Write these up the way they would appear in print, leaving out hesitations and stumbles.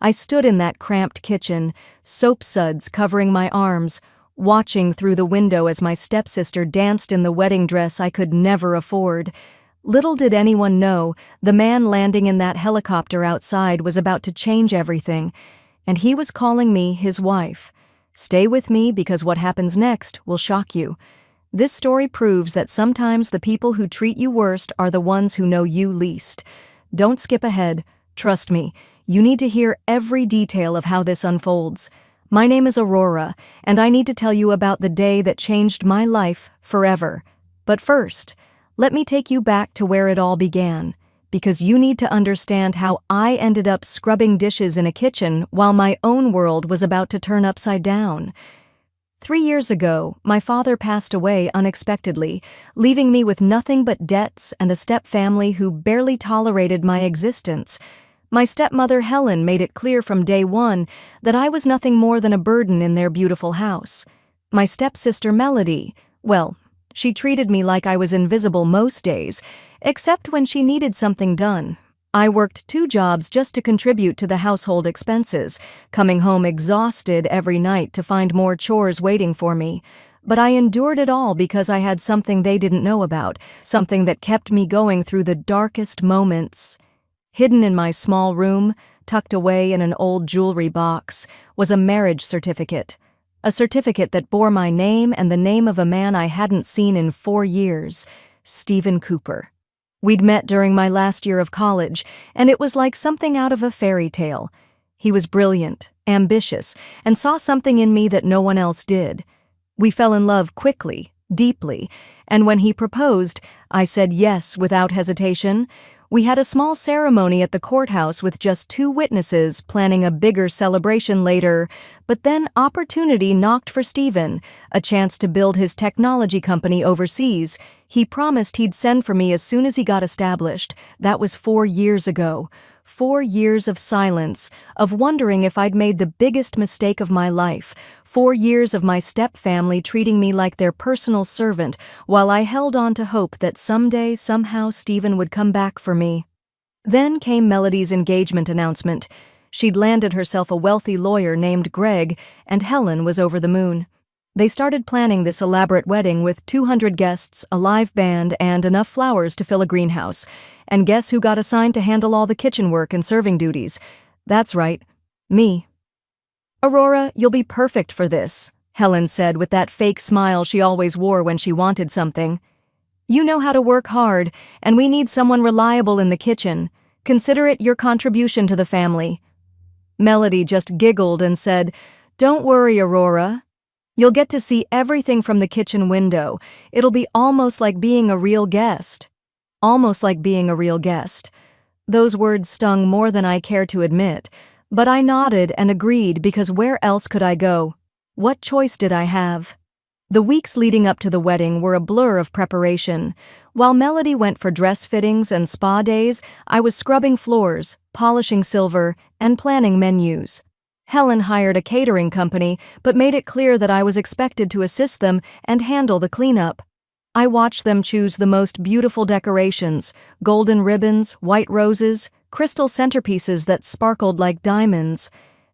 I stood in that cramped kitchen, soap suds covering my arms, watching through the window as my stepsister danced in the wedding dress I could never afford. Little did anyone know, the man landing in that helicopter outside was about to change everything, and he was calling me his wife. Stay with me because what happens next will shock you. This story proves that sometimes the people who treat you worst are the ones who know you least. Don't skip ahead. Trust me, you need to hear every detail of how this unfolds. My name is Aurora, and I need to tell you about the day that changed my life forever. But first, let me take you back to where it all began, because you need to understand how I ended up scrubbing dishes in a kitchen while my own world was about to turn upside down. 3 years ago, my father passed away unexpectedly, leaving me with nothing but debts and a step-family who barely tolerated my existence. My stepmother Helen made it clear from day one that I was nothing more than a burden in their beautiful house. My stepsister Melody, well, she treated me like I was invisible most days, except when she needed something done. I worked 2 jobs just to contribute to the household expenses, coming home exhausted every night to find more chores waiting for me. But I endured it all because I had something they didn't know about, something that kept me going through the darkest moments. Hidden in my small room, tucked away in an old jewelry box, was a marriage certificate. A certificate that bore my name and the name of a man I hadn't seen in 4 years, Stephen Cooper. We'd met during my last year of college, and it was like something out of a fairy tale. He was brilliant, ambitious, and saw something in me that no one else did. We fell in love quickly, deeply, and when he proposed, I said yes without hesitation. We had a small ceremony at the courthouse with just 2 witnesses, planning a bigger celebration later, but then opportunity knocked for Stephen, a chance to build his technology company overseas. He promised he'd send for me as soon as he got established. That was 4 years ago. 4 years of silence, of wondering if I'd made the biggest mistake of my life. 4 years of my step-family treating me like their personal servant, while I held on to hope that someday, somehow, Stephen would come back for me. Then came Melody's engagement announcement. She'd landed herself a wealthy lawyer named Greg, and Helen was over the moon. They started planning this elaborate wedding with 200 guests, a live band, and enough flowers to fill a greenhouse. And guess who got assigned to handle all the kitchen work and serving duties? That's right, me. "Aurora, you'll be perfect for this," Helen said with that fake smile she always wore when she wanted something. "You know how to work hard, and we need someone reliable in the kitchen. Consider it your contribution to the family." Melody just giggled and said, "Don't worry, Aurora. You'll get to see everything from the kitchen window. It'll be almost like being a real guest." Almost like being a real guest. Those words stung more than I cared to admit, but I nodded and agreed because where else could I go? What choice did I have? The weeks leading up to the wedding were a blur of preparation. While Melody went for dress fittings and spa days, I was scrubbing floors, polishing silver, and planning menus. Helen hired a catering company, but made it clear that I was expected to assist them and handle the cleanup. I watched them choose the most beautiful decorations, golden ribbons, white roses, crystal centerpieces that sparkled like diamonds.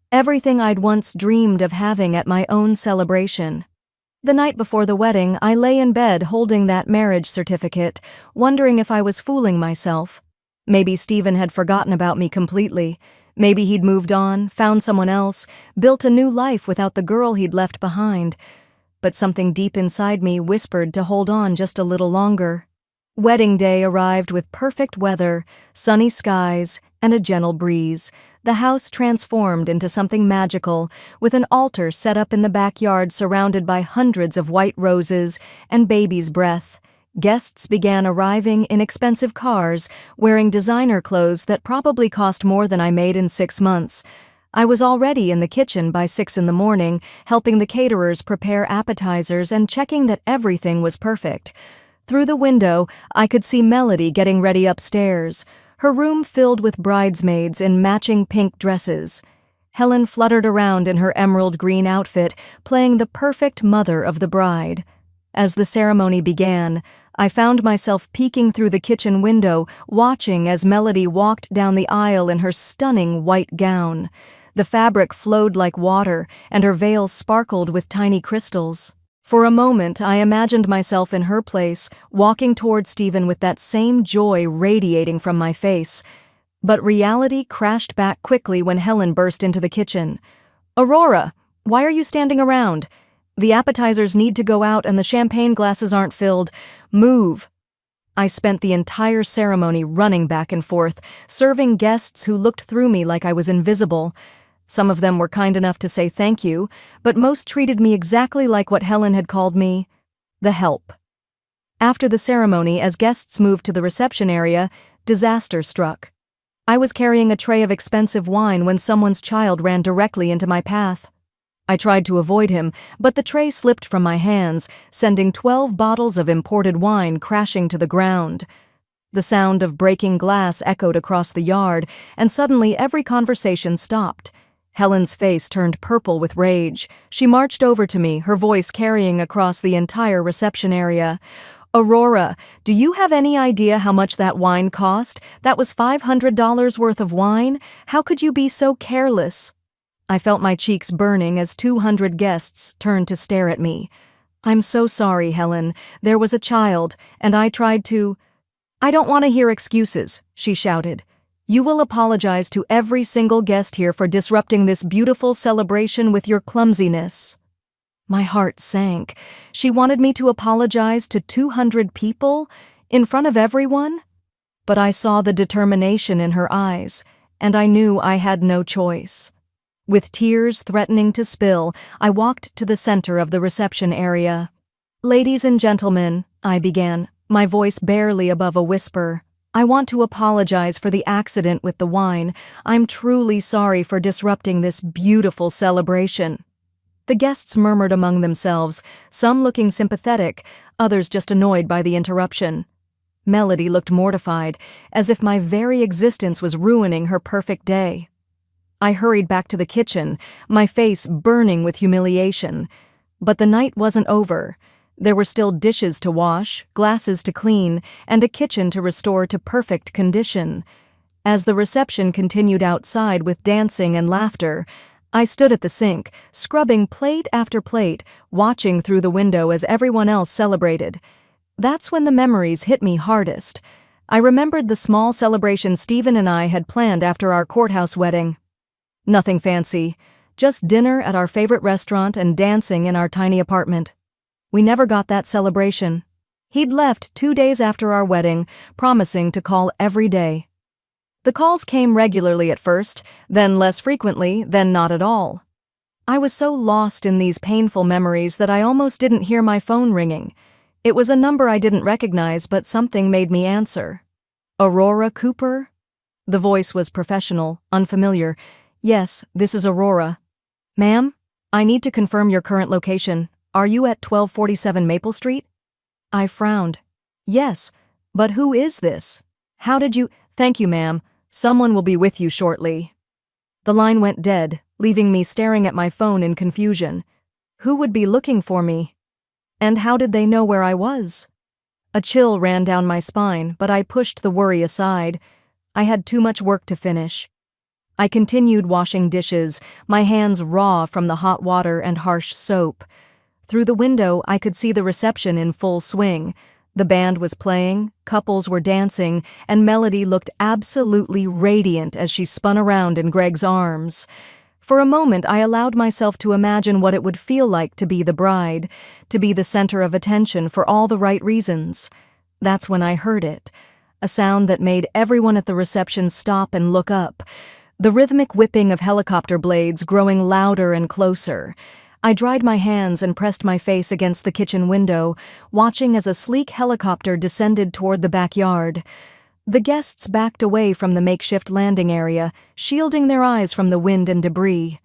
Everything I'd once dreamed of having at my own celebration. The night before the wedding, I lay in bed holding that marriage certificate, wondering if I was fooling myself. Maybe Stephen had forgotten about me completely. Maybe he'd moved on, found someone else, built a new life without the girl he'd left behind. But something deep inside me whispered to hold on just a little longer. Wedding day arrived with perfect weather, sunny skies, and a gentle breeze. The house transformed into something magical, with an altar set up in the backyard surrounded by hundreds of white roses and baby's breath. Guests began arriving in expensive cars, wearing designer clothes that probably cost more than I made in 6 months. I was already in the kitchen by 6 in the morning, helping the caterers prepare appetizers and checking that everything was perfect. Through the window, I could see Melody getting ready upstairs, her room filled with bridesmaids in matching pink dresses. Helen fluttered around in her emerald green outfit, playing the perfect mother of the bride. As the ceremony began, I found myself peeking through the kitchen window, watching as Melody walked down the aisle in her stunning white gown. The fabric flowed like water, and her veil sparkled with tiny crystals. For a moment, I imagined myself in her place, walking toward Stephen with that same joy radiating from my face. But reality crashed back quickly when Helen burst into the kitchen. "Aurora, why are you standing around? The appetizers need to go out and the champagne glasses aren't filled. Move." I spent the entire ceremony running back and forth, serving guests who looked through me like I was invisible. Some of them were kind enough to say thank you, but most treated me exactly like what Helen had called me, the help. After the ceremony, as guests moved to the reception area, disaster struck. I was carrying a tray of expensive wine when someone's child ran directly into my path. I tried to avoid him, but the tray slipped from my hands, sending 12 bottles of imported wine crashing to the ground. The sound of breaking glass echoed across the yard, and suddenly every conversation stopped. Helen's face turned purple with rage. She marched over to me, her voice carrying across the entire reception area. "Aurora, do you have any idea how much that wine cost? That was $500 worth of wine? How could you be so careless?" I felt my cheeks burning as 200 guests turned to stare at me. "I'm so sorry, Helen. There was a child, and I tried to—" "I don't want to hear excuses," she shouted. "You will apologize to every single guest here for disrupting this beautiful celebration with your clumsiness." My heart sank. She wanted me to apologize to 200 people? In front of everyone? But I saw the determination in her eyes, and I knew I had no choice. With tears threatening to spill, I walked to the center of the reception area. "Ladies and gentlemen," I began, my voice barely above a whisper, "I want to apologize for the accident with the wine. I'm truly sorry for disrupting this beautiful celebration." The guests murmured among themselves, some looking sympathetic, others just annoyed by the interruption. Melody looked mortified, as if my very existence was ruining her perfect day. I hurried back to the kitchen, my face burning with humiliation. But the night wasn't over. There were still dishes to wash, glasses to clean, and a kitchen to restore to perfect condition. As the reception continued outside with dancing and laughter, I stood at the sink, scrubbing plate after plate, watching through the window as everyone else celebrated. That's when the memories hit me hardest. I remembered the small celebration Stephen and I had planned after our courthouse wedding. Nothing fancy, just dinner at our favorite restaurant and dancing in our tiny apartment. We never got that celebration. He'd left 2 days after our wedding, promising to call every day. The calls came regularly at first, then less frequently, then not at all. I was so lost in these painful memories that I almost didn't hear my phone ringing. It was a number I didn't recognize, but something made me answer. "Aurora Cooper?" The voice was professional, unfamiliar. "Yes, this is Aurora." "Ma'am, I need to confirm your current location. Are you at 1247 Maple Street?" I frowned. "Yes, but who is this? How did you—" "Thank you, ma'am. Someone will be with you shortly." The line went dead, leaving me staring at my phone in confusion. Who would be looking for me? And how did they know where I was? A chill ran down my spine, but I pushed the worry aside. I had too much work to finish. I continued washing dishes, my hands raw from the hot water and harsh soap. Through the window, I could see the reception in full swing. The band was playing, couples were dancing, and Melody looked absolutely radiant as she spun around in Greg's arms. For a moment, I allowed myself to imagine what it would feel like to be the bride, to be the center of attention for all the right reasons. That's when I heard it, a sound that made everyone at the reception stop and look up, the rhythmic whipping of helicopter blades growing louder and closer. I dried my hands and pressed my face against the kitchen window, watching as a sleek helicopter descended toward the backyard. The guests backed away from the makeshift landing area, shielding their eyes from the wind and debris.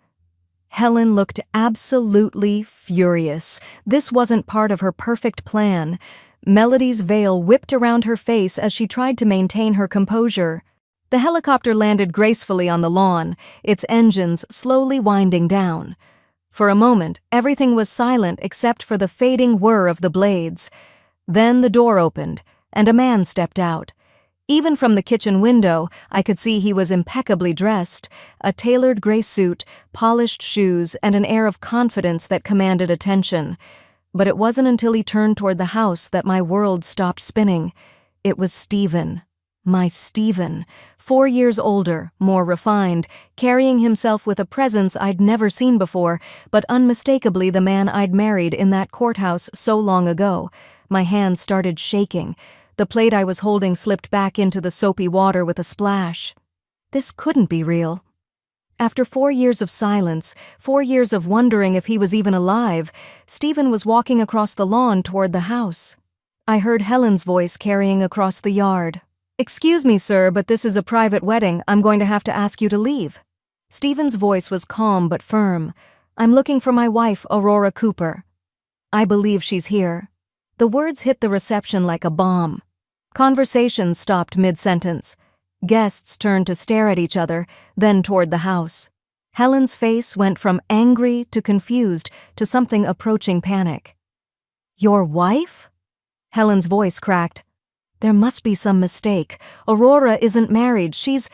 Helen looked absolutely furious. This wasn't part of her perfect plan. Melody's veil whipped around her face as she tried to maintain her composure. The helicopter landed gracefully on the lawn, its engines slowly winding down. For a moment, everything was silent except for the fading whir of the blades. Then the door opened, and a man stepped out. Even from the kitchen window, I could see he was impeccably dressed, a tailored gray suit, polished shoes, and an air of confidence that commanded attention. But it wasn't until he turned toward the house that my world stopped spinning. It was Stephen. My Stephen, 4 years older, more refined, carrying himself with a presence I'd never seen before, but unmistakably the man I'd married in that courthouse so long ago. My hands started shaking. The plate I was holding slipped back into the soapy water with a splash. This couldn't be real. After 4 years of silence, 4 years of wondering if he was even alive, Stephen was walking across the lawn toward the house. I heard Helen's voice carrying across the yard. "Excuse me, sir, but this is a private wedding. I'm going to have to ask you to leave." Stephen's voice was calm but firm. "I'm looking for my wife, Aurora Cooper. I believe she's here." The words hit the reception like a bomb. Conversation stopped mid-sentence. Guests turned to stare at each other, then toward the house. Helen's face went from angry to confused to something approaching panic. "Your wife?" Helen's voice cracked. "There must be some mistake. Aurora isn't married. She's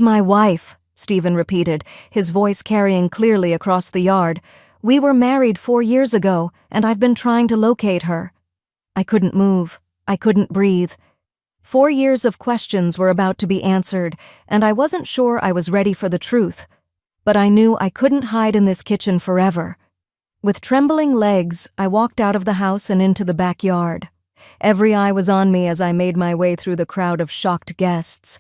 my wife," Stephen repeated, his voice carrying clearly across the yard. "We were married 4 years ago, and I've been trying to locate her." I couldn't move. I couldn't breathe. 4 years of questions were about to be answered, and I wasn't sure I was ready for the truth. But I knew I couldn't hide in this kitchen forever. With trembling legs, I walked out of the house and into the backyard. Every eye was on me as I made my way through the crowd of shocked guests.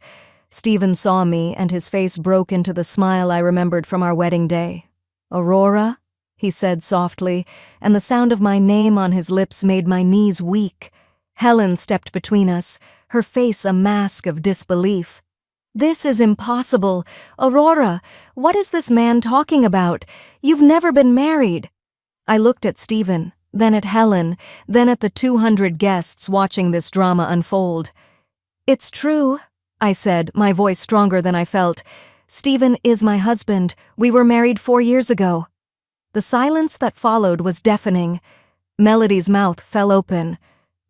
Stephen saw me, and his face broke into the smile I remembered from our wedding day. "Aurora?" he said softly, and the sound of my name on his lips made my knees weak. Helen stepped between us, her face a mask of disbelief. "This is impossible. Aurora, what is this man talking about? You've never been married." I looked at Stephen, then at Helen, then at the 200 guests watching this drama unfold. "It's true," I said, my voice stronger than I felt. "Stephen is my husband. We were married 4 years ago." The silence that followed was deafening. Melody's mouth fell open.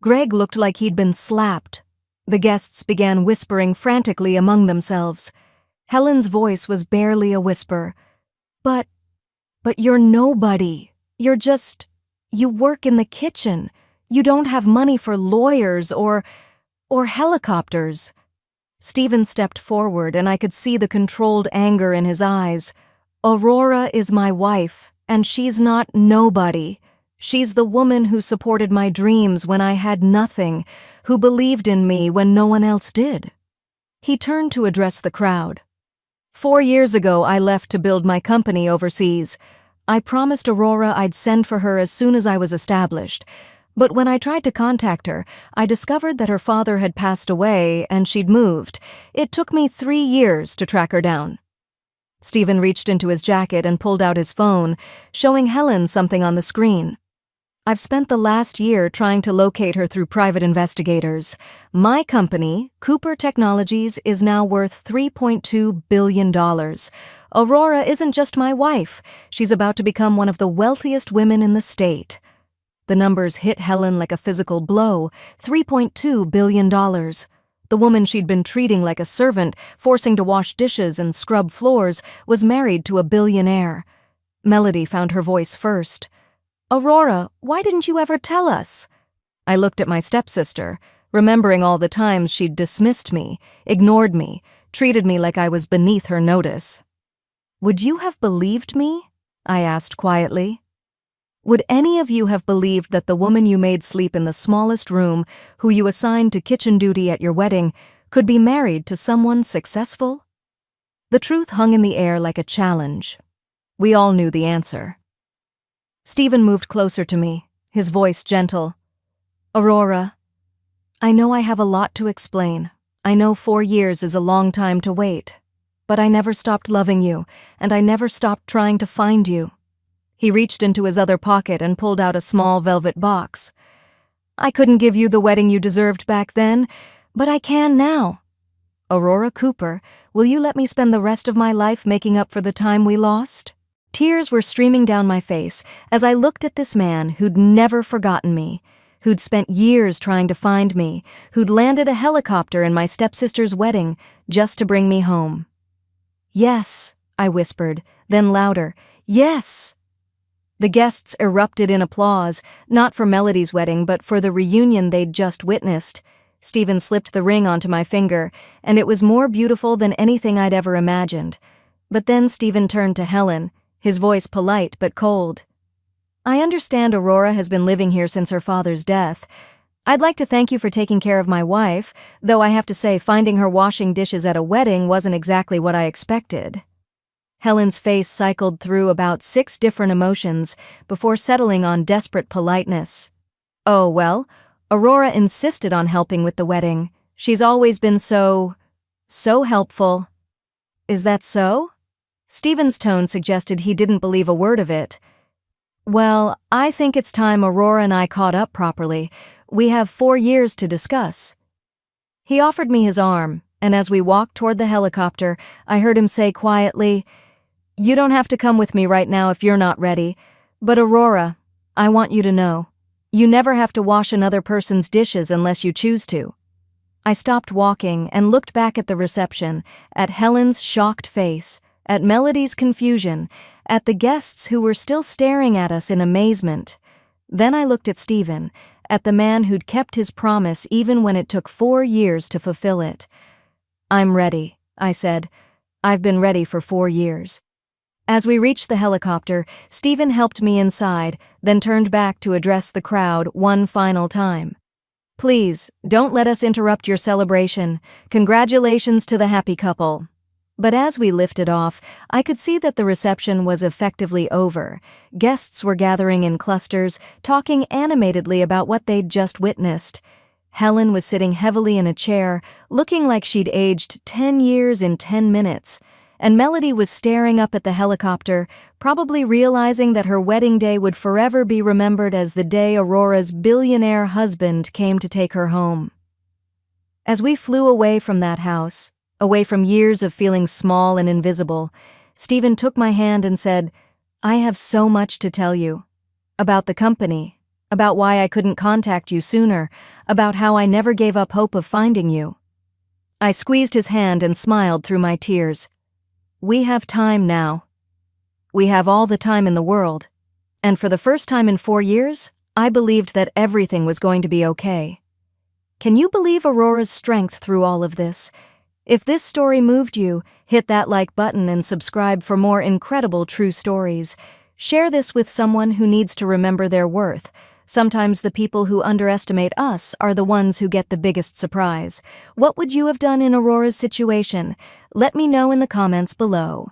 Greg looked like he'd been slapped. The guests began whispering frantically among themselves. Helen's voice was barely a whisper. But you're nobody. You work in the kitchen. You don't have money for lawyers or helicopters." Stephen stepped forward, and I could see the controlled anger in his eyes. "Aurora is my wife, and she's not nobody. She's the woman who supported my dreams when I had nothing, who believed in me when no one else did." He turned to address the crowd. 4 years ago, I left to build my company overseas. I promised Aurora I'd send for her as soon as I was established. But when I tried to contact her, I discovered that her father had passed away and she'd moved. It took me 3 years to track her down. Stephen reached into his jacket and pulled out his phone, showing Helen something on the screen. "I've spent the last year trying to locate her through private investigators. My company, Cooper Technologies, is now worth $3.2 billion. Aurora isn't just my wife. She's about to become one of the wealthiest women in the state." The numbers hit Helen like a physical blow. $3.2 billion. The woman she'd been treating like a servant, forcing to wash dishes and scrub floors, was married to a billionaire. Melody found her voice first. "Aurora, why didn't you ever tell us?" I looked at my stepsister, remembering all the times she'd dismissed me, ignored me, treated me like I was beneath her notice. "Would you have believed me?" I asked quietly. "Would any of you have believed that the woman you made sleep in the smallest room, who you assigned to kitchen duty at your wedding, could be married to someone successful?" The truth hung in the air like a challenge. We all knew the answer. Stephen moved closer to me, his voice gentle. "Aurora, I know I have a lot to explain. I know 4 years is a long time to wait. But I never stopped loving you, and I never stopped trying to find you." He reached into his other pocket and pulled out a small velvet box. "I couldn't give you the wedding you deserved back then, but I can now. Aurora Cooper, will you let me spend the rest of my life making up for the time we lost?" Tears were streaming down my face as I looked at this man who'd never forgotten me. who'd spent years trying to find me, who'd landed a helicopter in my stepsister's wedding just to bring me home. "Yes," I whispered, then louder, "Yes!" The guests erupted in applause, not for Melody's wedding, but for the reunion they'd just witnessed. Stephen slipped the ring onto my finger, and it was more beautiful than anything I'd ever imagined. But then Stephen turned to Helen, his voice polite but cold. "I understand Aurora has been living here since her father's death. I'd like to thank you for taking care of my wife, though I have to say finding her washing dishes at a wedding wasn't exactly what I expected." Helen's face cycled through about 6 different emotions before settling on desperate politeness. "Oh, well, Aurora insisted on helping with the wedding. She's always been so helpful." "Is that so?" Stephen's tone suggested he didn't believe a word of it. "Well, I think it's time Aurora and I caught up properly. We have 4 years to discuss." He offered me his arm, and as we walked toward the helicopter, I heard him say quietly, "You don't have to come with me right now if you're not ready. But Aurora, I want you to know, you never have to wash another person's dishes unless you choose to." I stopped walking and looked back at the reception, at Helen's shocked face, at Melody's confusion, at the guests who were still staring at us in amazement. Then I looked at Stephen, at the man who'd kept his promise even when it took 4 years to fulfill it. "I'm ready," I said. "I've been ready for 4 years." As we reached the helicopter, Stephen helped me inside, then turned back to address the crowd one final time. "Please, don't let us interrupt your celebration. Congratulations to the happy couple." But as we lifted off, I could see that the reception was effectively over. Guests were gathering in clusters, talking animatedly about what they'd just witnessed. Helen was sitting heavily in a chair, looking like she'd aged 10 years in 10 minutes. And Melody was staring up at the helicopter, probably realizing that her wedding day would forever be remembered as the day Aurora's billionaire husband came to take her home. As we flew away from that house, away from years of feeling small and invisible, Stephen took my hand and said, "I have so much to tell you. About the company, about why I couldn't contact you sooner, about how I never gave up hope of finding you." I squeezed his hand and smiled through my tears. "We have time now. We have all the time in the world. And for the first time in 4 years, I believed that everything was going to be okay." Can you believe Aurora's strength through all of this? If this story moved you, hit that like button and subscribe for more incredible true stories. Share this with someone who needs to remember their worth. Sometimes the people who underestimate us are the ones who get the biggest surprise. What would you have done in Aurora's situation? Let me know in the comments below.